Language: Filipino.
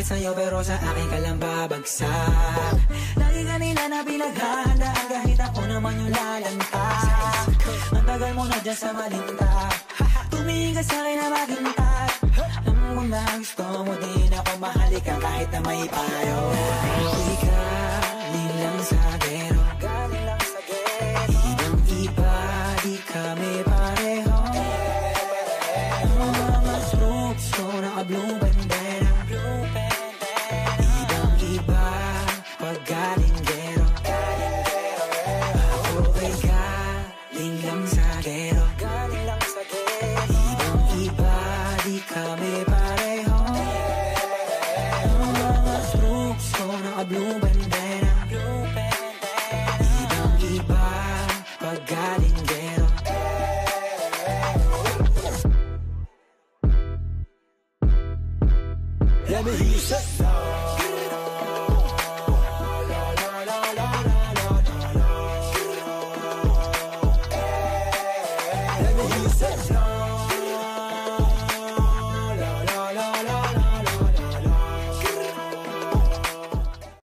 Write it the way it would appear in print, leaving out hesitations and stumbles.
galit sa'yo pero sa akin ka lang babagsak. Lagi ka nila na pinaghahandaan kahit ako naman yung lalanta. Ang tagal mo na dyan sa malinta, tumingin ka sa'kin na maghintay. Alam mo na gusto mo din ako mahalikan kahit na may payo. Di galing lang sa gero, ibang iba, di kami pareho. Mga strokes ko naka-blue bandera, ibang iba pag galing gero. Ako ay galing lang sa gero, ibang iba, di kami pareho. Mga strokes ko naka-blue bandera, ibang iba pag galing gero. Let me hear you say